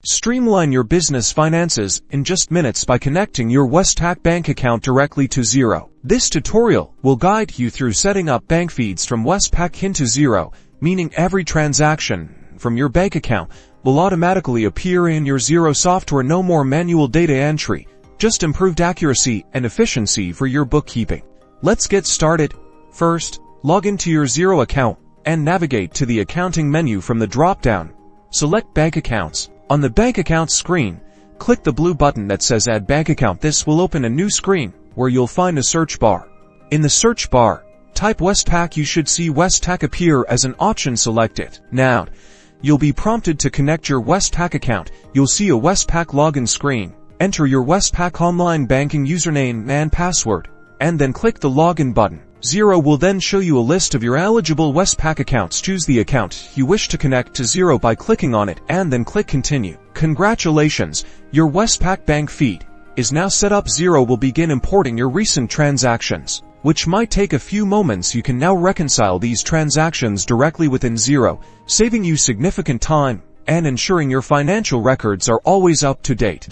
Streamline your business finances in just minutes by connecting your Westpac bank account directly to Xero. This tutorial will guide you through setting up bank feeds from Westpac into Xero, meaning every transaction from your bank account will automatically appear in your Xero software. No more manual data entry, just improved accuracy and efficiency for your bookkeeping. Let's get started. First, log into your Xero account and navigate to the accounting menu from the drop-down. Select Bank Accounts. On the Bank Accounts screen, click the blue button that says Add Bank Account. This will open a new screen where you'll find a search bar. In the search bar, type Westpac. You should see Westpac appear as an option. Select it. Now, you'll be prompted to connect your Westpac account. You'll see a Westpac login screen. Enter your Westpac online banking username and password, and then click the Login button. Xero will then show you a list of your eligible Westpac accounts. Choose the account you wish to connect to Xero by clicking on it and then click Continue. Congratulations, your Westpac bank feed is now set up. Xero will begin importing your recent transactions, which might take a few moments. You can now reconcile these transactions directly within Xero, saving you significant time and ensuring your financial records are always up to date.